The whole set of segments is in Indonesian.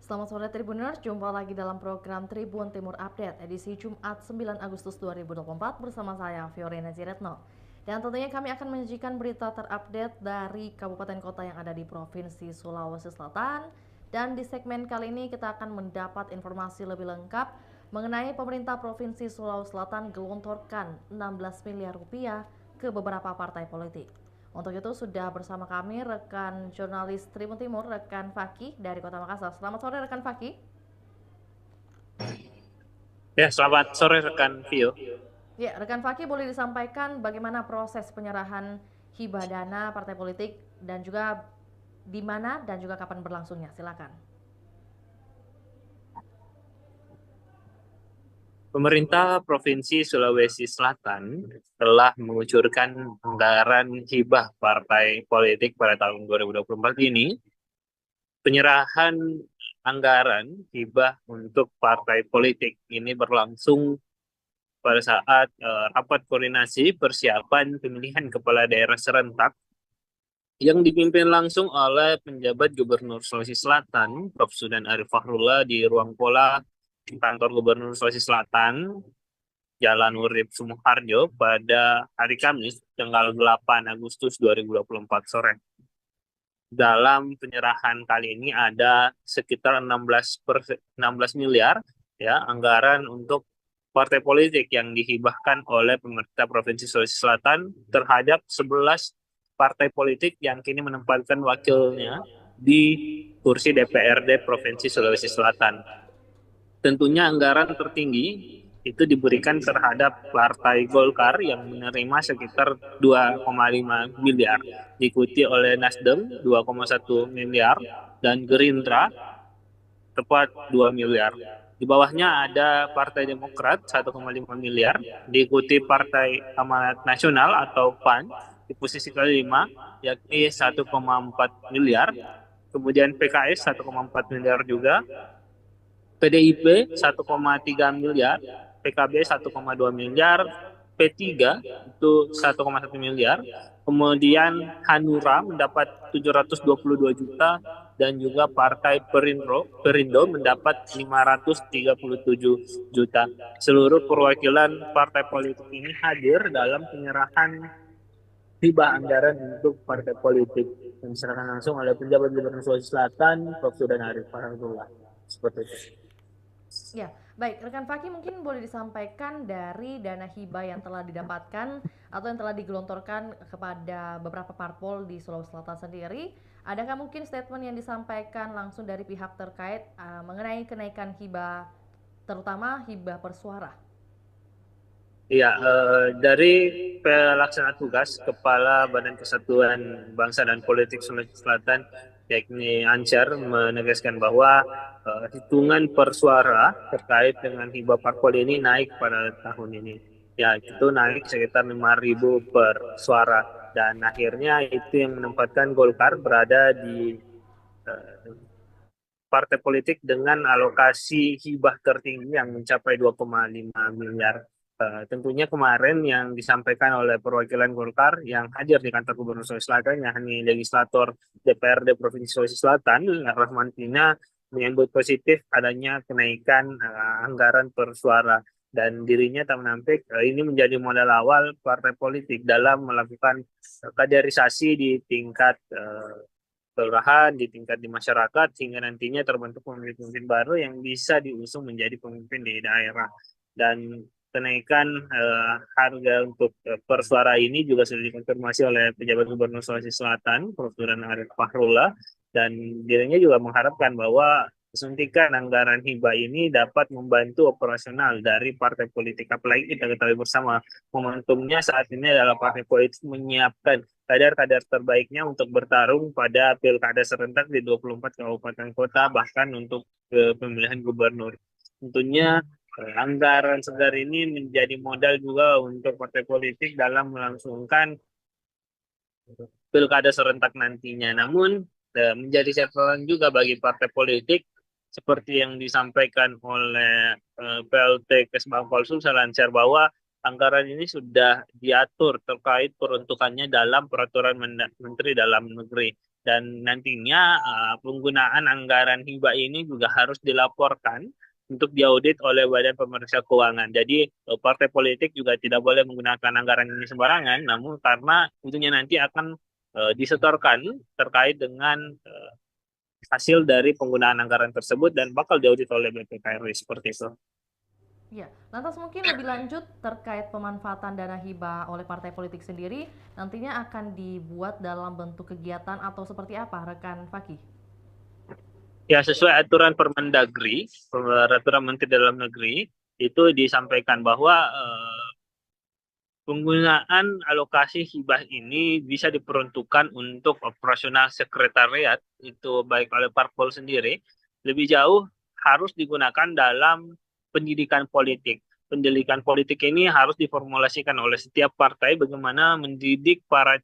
Selamat sore Tribuners, jumpa lagi dalam program Tribun Timur Update edisi Jumat 9 Agustus 2024 bersama saya Fiorina Ciretno. Dan tentunya kami akan menyajikan berita terupdate dari kabupaten kota yang ada di Provinsi Sulawesi Selatan. Dan di segmen kali ini kita akan mendapat informasi lebih lengkap mengenai pemerintah Provinsi Sulawesi Selatan gelontorkan 16 miliar rupiah ke beberapa partai politik. Untuk itu sudah bersama kami rekan jurnalis Tribun Timur, rekan Fakih dari Kota Makassar. Selamat sore rekan Fakih. Ya, selamat sore rekan Vio. Ya, rekan Fakih boleh disampaikan bagaimana proses penyerahan hibah dana partai politik dan juga di mana dan juga kapan berlangsungnya? Silakan. Pemerintah Provinsi Sulawesi Selatan telah mengucurkan anggaran hibah partai politik pada tahun 2024 ini. Penyerahan anggaran hibah untuk partai politik ini berlangsung pada saat rapat koordinasi persiapan pemilihan kepala daerah serentak yang dipimpin langsung oleh penjabat Gubernur Sulawesi Selatan, Prof. Sudan Arif Fahrullah di ruang pola kantor Gubernur Sulawesi Selatan, Jalan Urip Sumoharjo pada hari Kamis, tanggal 8 Agustus 2024 sore. Dalam penyerahan kali ini ada sekitar 16 miliar ya anggaran untuk partai politik yang dihibahkan oleh pemerintah Provinsi Sulawesi Selatan terhadap 11 partai politik yang kini menempatkan wakilnya di kursi DPRD Provinsi Sulawesi Selatan. Tentunya anggaran tertinggi itu diberikan terhadap Partai Golkar yang menerima sekitar 2,5 miliar, diikuti oleh Nasdem 2,1 miliar, dan Gerindra tepat 2 miliar. Di bawahnya ada Partai Demokrat 1,5 miliar, diikuti Partai Amanat Nasional atau PAN di posisi kelima, yakni 1,4 miliar, kemudian PKS 1,4 miliar juga, PDIP 1,3 miliar, PKB 1,2 miliar, P3 itu 1,1 miliar, kemudian Hanura mendapat 722 juta, dan juga Partai Perindo mendapat 537 juta. Seluruh perwakilan partai politik ini hadir dalam penyerahan hibah anggaran untuk partai politik yang diserahkan langsung oleh penjabat Gubernur Sulawesi Selatan, Prof. Sudan Arif Fahrullah. Seperti itu. Ya, baik. Rekan Fakih mungkin boleh disampaikan dari dana hibah yang telah didapatkan atau yang telah digelontorkan kepada beberapa parpol di Sulawesi Selatan sendiri. Adakah mungkin statement yang disampaikan langsung dari pihak terkait mengenai kenaikan hibah, terutama hibah persuara? Iya, dari pelaksana tugas Kepala Badan Kesatuan Bangsa dan Politik Sulawesi Selatan, yakni Ancar, menegaskan bahwa hitungan per suara terkait dengan hibah parpol ini naik pada tahun ini. Ya, itu naik sekitar 5.000 per suara. Dan akhirnya itu yang menempatkan Golkar berada di eh, partai politik dengan alokasi hibah tertinggi yang mencapai 2,5 miliar. Tentunya kemarin yang disampaikan oleh perwakilan Golkar yang hadir di kantor Gubernur Sulawesi Selatan, yakni legislator DPRD Provinsi Sulawesi Selatan, Rahman Tina, menyambut positif adanya kenaikan anggaran per suara, dan dirinya tak menampik ini menjadi modal awal partai politik dalam melakukan kaderisasi di tingkat kelurahan, di tingkat di masyarakat, sehingga nantinya terbentuk pemimpin-pemimpin baru yang bisa diusung menjadi pemimpin di daerah. Dan kenaikan harga untuk per suara ini juga sudah dikonfirmasi oleh pejabat Gubernur Sulawesi Selatan, Prof. Duran Arif Fahrullah, dan dirinya juga mengharapkan bahwa suntikan anggaran hibah ini dapat membantu operasional dari partai politik. Apalagi kita ketahui bersama momentumnya saat ini adalah partai politik menyiapkan kader-kader terbaiknya untuk bertarung pada pilkada serentak di 24 kabupaten kota, bahkan untuk pemilihan gubernur. Tentunya anggaran segar ini menjadi modal juga untuk partai politik dalam melangsungkan pilkada serentak nantinya. Namun menjadi catatan juga bagi partai politik seperti yang disampaikan oleh PLT Kesbangpol Sulsel Lancar, bahwa anggaran ini sudah diatur terkait peruntukannya dalam peraturan Menteri Dalam Negeri, Dan nantinya penggunaan anggaran hibah ini juga harus dilaporkan untuk diaudit oleh Badan Pemeriksa Keuangan. Jadi partai politik juga tidak boleh menggunakan anggaran ini sembarangan, namun karena tentunya nanti akan disetorkan terkait dengan hasil dari penggunaan anggaran tersebut dan bakal diaudit oleh BPKRI seperti itu. Ya, lantas mungkin lebih lanjut terkait pemanfaatan dana hibah oleh partai politik sendiri nantinya akan dibuat dalam bentuk kegiatan atau seperti apa, rekan Fakih? Ya, sesuai aturan Permendagri, Peraturan Menteri Dalam Negeri, itu disampaikan bahwa penggunaan alokasi hibah ini bisa diperuntukkan untuk operasional sekretariat, itu baik oleh parpol sendiri, lebih jauh harus digunakan dalam pendidikan politik. Pendidikan politik ini harus diformulasikan oleh setiap partai bagaimana mendidik para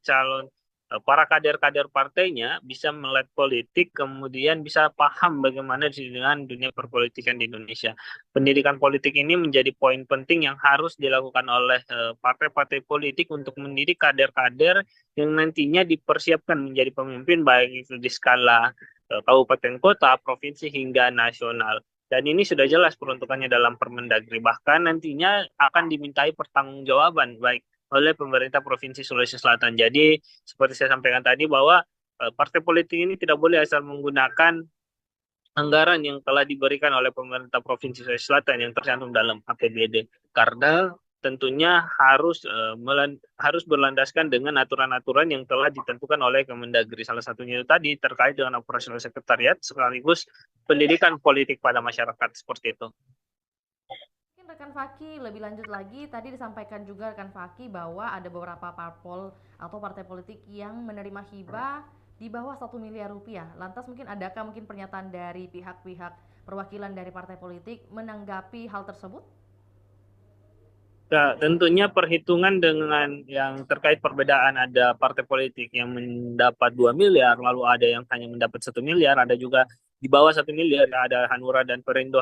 kader-kader partainya bisa melek politik, kemudian bisa paham bagaimana dengan dunia perpolitikan di Indonesia. Pendidikan politik ini menjadi poin penting yang harus dilakukan oleh partai-partai politik untuk mendidik kader-kader yang nantinya dipersiapkan menjadi pemimpin baik itu di skala kabupaten kota, provinsi hingga nasional. Dan ini sudah jelas peruntukannya dalam Permendagri. Bahkan nantinya akan dimintai pertanggungjawaban baik oleh pemerintah Provinsi Sulawesi Selatan. Jadi seperti saya sampaikan tadi bahwa partai politik ini tidak boleh asal menggunakan anggaran yang telah diberikan oleh pemerintah Provinsi Sulawesi Selatan yang tercantum dalam APBD, karena tentunya harus berlandaskan dengan aturan-aturan yang telah ditentukan oleh Kemendagri. Salah satunya itu tadi terkait dengan operasional sekretariat sekaligus pendidikan politik pada masyarakat seperti itu. Mungkin rekan Fakih lebih lanjut lagi, tadi disampaikan juga rekan Fakih bahwa ada beberapa parpol atau partai politik yang menerima hibah di bawah 1 miliar rupiah. Lantas mungkin adakah mungkin pernyataan dari pihak-pihak perwakilan dari partai politik menanggapi hal tersebut? Ya, tentunya perhitungan dengan yang terkait perbedaan, ada partai politik yang mendapat 2 miliar, lalu ada yang hanya mendapat 1 miliar, ada juga di bawah 1 miliar, ada Hanura dan Perindo.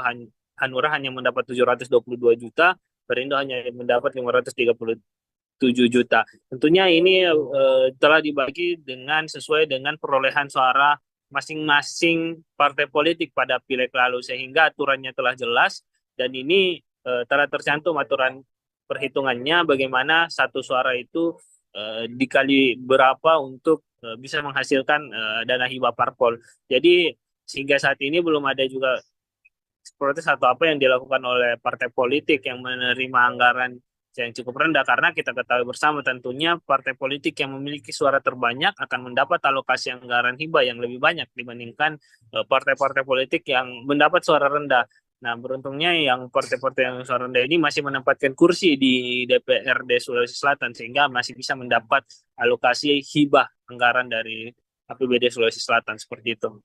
Hanura hanya mendapat 722 juta, Perindo hanya mendapat 537 juta. Tentunya ini telah dibagi sesuai dengan perolehan suara masing-masing partai politik pada pileg lalu, sehingga aturannya telah jelas dan ini telah tercantum aturan perhitungannya bagaimana satu suara itu dikali berapa untuk bisa menghasilkan dana hibah parpol. Jadi sehingga saat ini belum ada juga protes atau apa yang dilakukan oleh partai politik yang menerima anggaran yang cukup rendah, karena kita ketahui bersama tentunya partai politik yang memiliki suara terbanyak akan mendapat alokasi anggaran hibah yang lebih banyak dibandingkan partai-partai politik yang mendapat suara rendah. Nah, beruntungnya yang partai-partai yang suara rendah ini masih menempatkan kursi di DPRD Sulawesi Selatan sehingga masih bisa mendapat alokasi hibah anggaran dari APBD Sulawesi Selatan seperti itu.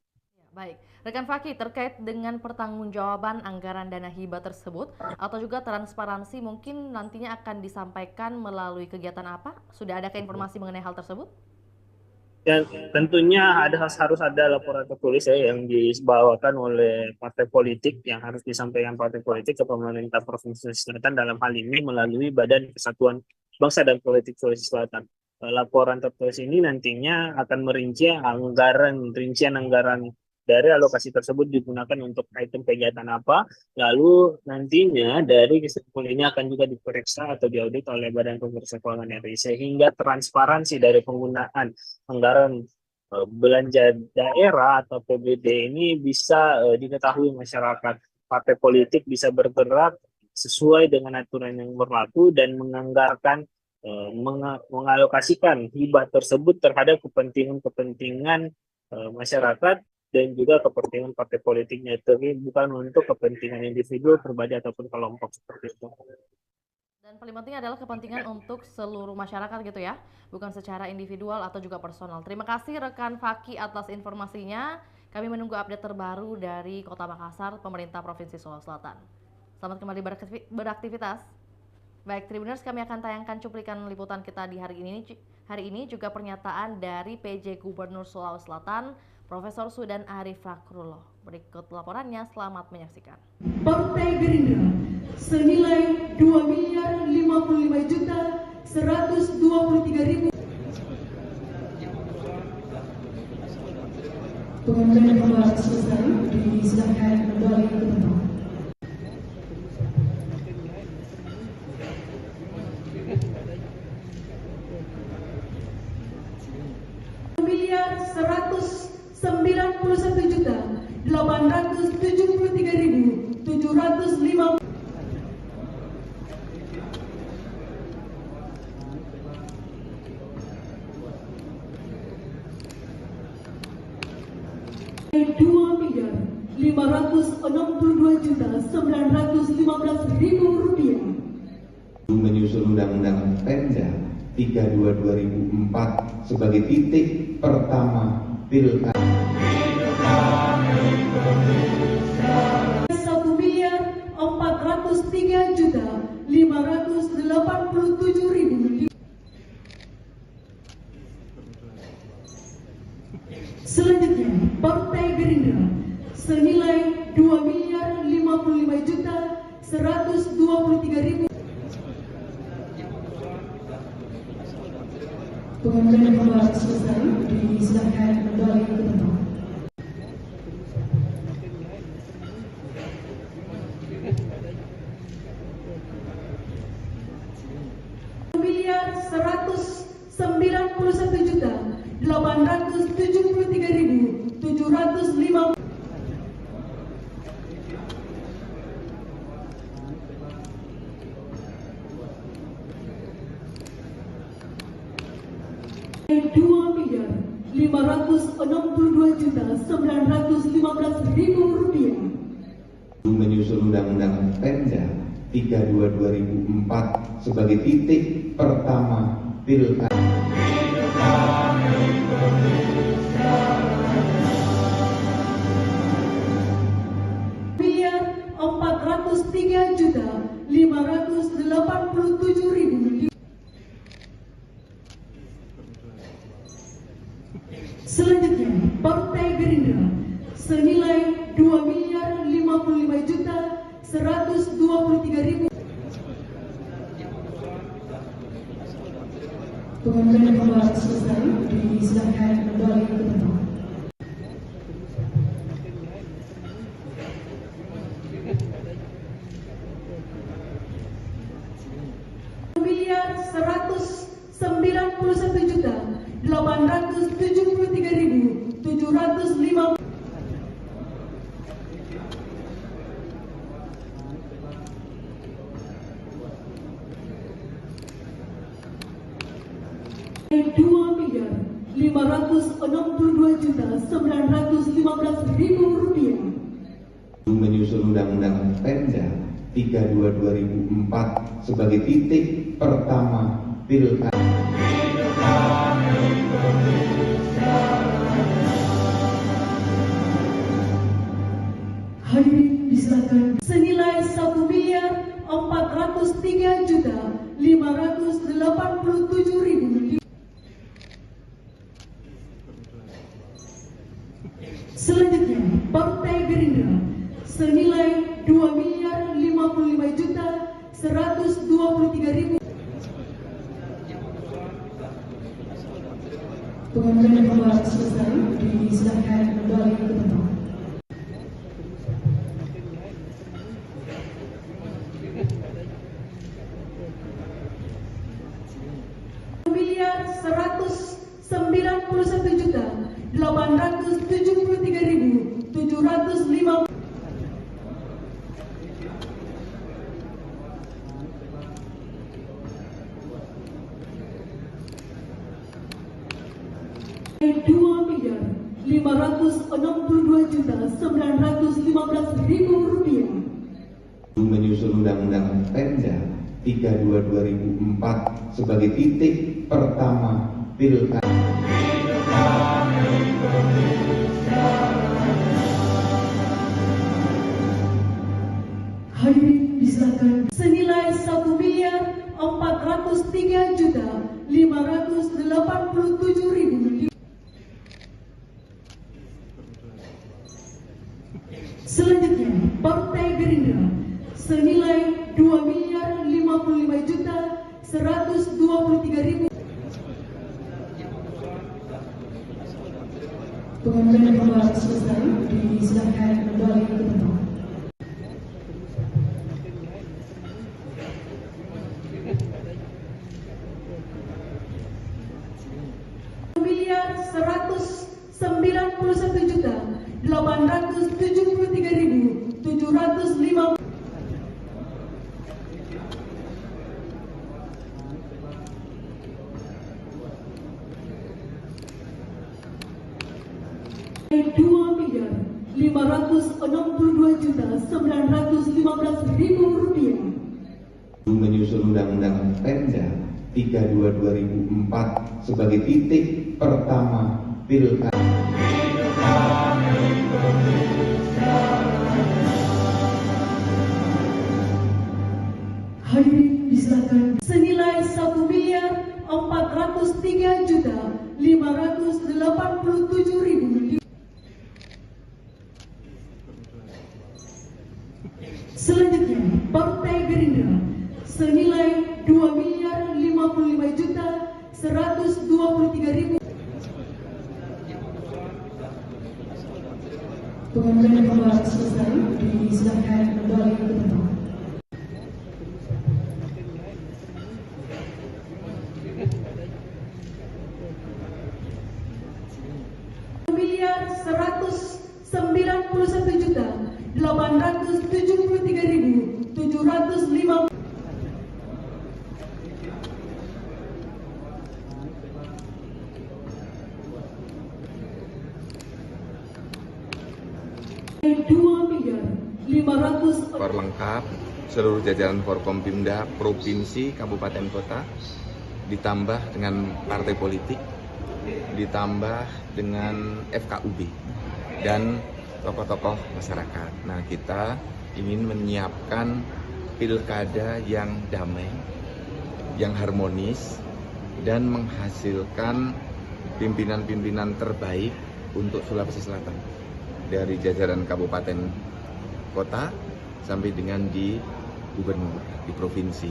Baik, rekan Fakih, terkait dengan pertanggungjawaban anggaran dana hibah tersebut atau juga transparansi mungkin nantinya akan disampaikan melalui kegiatan apa? Sudah adakah informasi mengenai hal tersebut? Ya, tentunya harus ada laporan tertulis yang dibawakan oleh partai politik yang harus disampaikan partai politik ke pemerintah Provinsi Sulawesi Selatan, dalam hal ini melalui Badan Kesatuan Bangsa dan Politik Sulawesi Selatan. Laporan tertulis ini nantinya akan rincian anggaran dari alokasi tersebut digunakan untuk item kegiatan apa, lalu nantinya dari kesimpulan ini akan juga diperiksa atau diaudit oleh Badan Pemeriksa Keuangan RI, sehingga transparansi dari penggunaan anggaran belanja daerah atau PBD ini bisa diketahui masyarakat. Partai politik bisa bergerak sesuai dengan aturan yang berlaku dan menganggarkan mengalokasikan hibah tersebut terhadap kepentingan masyarakat dan juga kepentingan partai politiknya, tapi bukan untuk kepentingan individu, pribadi ataupun kelompok seperti itu. Dan paling penting adalah kepentingan untuk seluruh masyarakat gitu ya, bukan secara individual atau juga personal. Terima kasih rekan Fakih atas informasinya. Kami menunggu update terbaru dari Kota Makassar, pemerintah Provinsi Sulawesi Selatan. Selamat kembali beraktivitas. Baik, Tribuners, kami akan tayangkan cuplikan liputan kita di hari ini juga pernyataan dari PJ Gubernur Sulawesi Selatan, Profesor Sudan Arif Fakrullah. Berikut laporannya, selamat menyaksikan. Partai Gerindra senilai 2.055.123.000 Pengambilan gambar selesai, disilakan kembali ke tempat. Miliar 191.873.750 Rp2.562.915.000. Menyusul Undang-Undang Pemda 32/2004 sebagai titik pertama pilkada. Rp1.403.587.000. Selanjutnya, Partai Gerindra senilai Rp2.055.123.000. Pengambilan gambar selesai, disilakan kembali ke tempat. Miliar 191.873.750. Rp2.562.915.000. Menyusul Undang-Undang Pemda 32/2004 sebagai titik pertama pilkada. Miliar 403.587.000. Selanjutnya, Partai Gerindra senilai Rp2.055.123.000. Pengambilan gambar selesai, disilakan kembali ke tempat. Miliar 191.873.750. Rp2.562.915.000. Menyusul Undang-Undang Pemda 32/2004 sebagai titik pertama pilkada. Hadirin disilakan senilai Rp1.403.587.000. Selanjutnya, Partai Gerindra senilai Rp2.055.123.000. Pengambilan gambar selesai, disilakan kembali ke tempat. Miliar 191.873.750. Rp2.562.915.000. Menyusul Undang-Undang Pemda 32/2004 sebagai titik pertama pilkada. Hadirin disilakan senilai Rp1.403.587.000. Selanjutnya, Partai Gerindra senilai Rp2.055.123.000. Pengambilan gambar selesai, disilahkan kembali ke tempat. Miliar 191.873.750. Rp2.562.915.000. Menyusul Undang-Undang Pemda 32/2004 sebagai titik pertama pilkada. Hadirin disilakan senilai Rp1.403.587.000. Selanjutnya, Partai Gerindra senilai Rp2.055.123.000. Pengambilan gambar selesai, disilahkan kembali ke tempat. Miliar 191.873.750. Lengkap seluruh jajaran Forkompimda provinsi, kabupaten, kota, ditambah dengan partai politik, ditambah dengan FKUB dan tokoh-tokoh masyarakat. Nah, kita ingin menyiapkan pilkada yang damai, yang harmonis, dan menghasilkan pimpinan-pimpinan terbaik untuk Sulawesi Selatan dari jajaran kabupaten, kota, sampai dengan di gubernur, di provinsi.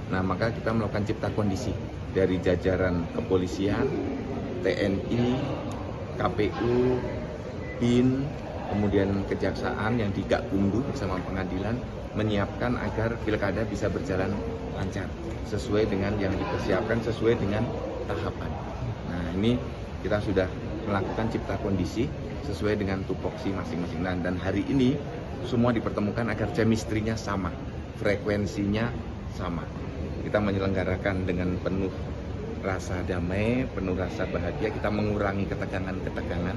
Nah, maka kita melakukan cipta kondisi dari jajaran kepolisian, TNI, KPU, BIN, kemudian kejaksaan yang digakumdu bersama pengadilan, menyiapkan agar pilkada bisa berjalan lancar sesuai dengan yang dipersiapkan, sesuai dengan tahapan. Nah, ini kita sudah melakukan cipta kondisi sesuai dengan tupoksi masing-masing. Dan hari ini semua dipertemukan agar chemistry-nya sama, frekuensinya sama. Kita menyelenggarakan dengan penuh rasa damai, penuh rasa bahagia. Kita mengurangi ketegangan-ketegangan,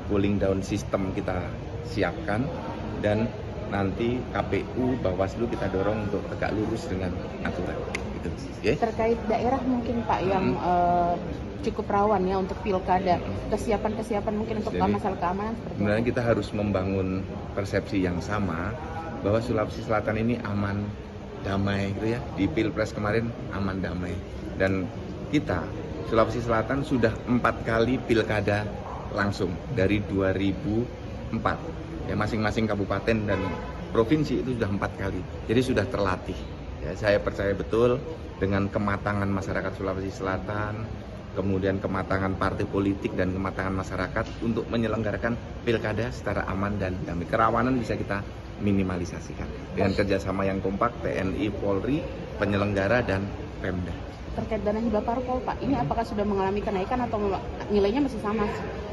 cooling down system kita siapkan, dan nanti KPU, Bawaslu kita dorong untuk tegak lurus dengan aturan. Gitu. Okay? Terkait daerah mungkin Pak yang cukup rawan ya untuk pilkada, kesiapan mungkin untuk masalah keamanan seperti sebenarnya kita harus membangun persepsi yang sama bahwa Sulawesi Selatan ini aman, damai gitu ya. Di Pilpres kemarin aman, damai, dan kita Sulawesi Selatan sudah 4 kali pilkada langsung dari 2004 ya, masing-masing kabupaten dan provinsi itu sudah 4 kali, jadi sudah terlatih ya. Saya percaya betul dengan kematangan masyarakat Sulawesi Selatan, kemudian kematangan partai politik dan kematangan masyarakat untuk menyelenggarakan pilkada secara aman dan damai. Kerawanan bisa kita minimalisasikan dengan kerjasama yang kompak TNI, Polri, penyelenggara, dan Pemda. Terkait dana hibah parpol Pak, ini apakah sudah mengalami kenaikan atau nilainya masih sama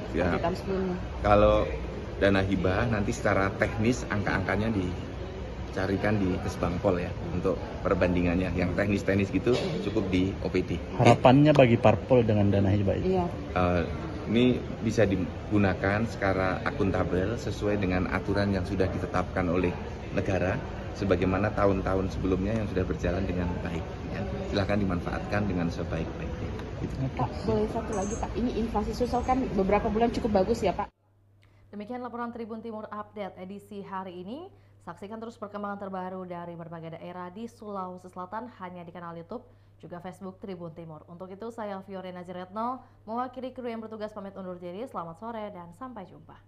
Ya, seperti tahun sebelumnya? kalau dana hibah nanti secara teknis angka-angkanya dicarikan di Kesbangpol ya, untuk perbandingannya. Yang teknis-teknis gitu cukup di OPD. Harapannya bagi parpol dengan dana hibah itu? Iya. Ini bisa digunakan secara akuntabel sesuai dengan aturan yang sudah ditetapkan oleh negara, sebagaimana tahun-tahun sebelumnya yang sudah berjalan dengan baik. Ya. Silahkan dimanfaatkan dengan sebaik-baiknya. Gitu. Pak, boleh satu lagi Pak, ini inflasi susul kan beberapa bulan cukup bagus ya Pak? Demikian laporan Tribun Timur Update edisi hari ini. Saksikan terus perkembangan terbaru dari berbagai daerah di Sulawesi Selatan hanya di kanal YouTube, juga Facebook Tribun Timur. Untuk itu saya Fiorena Ziretno, mewakili kru yang bertugas pamit undur diri. Selamat sore dan sampai jumpa.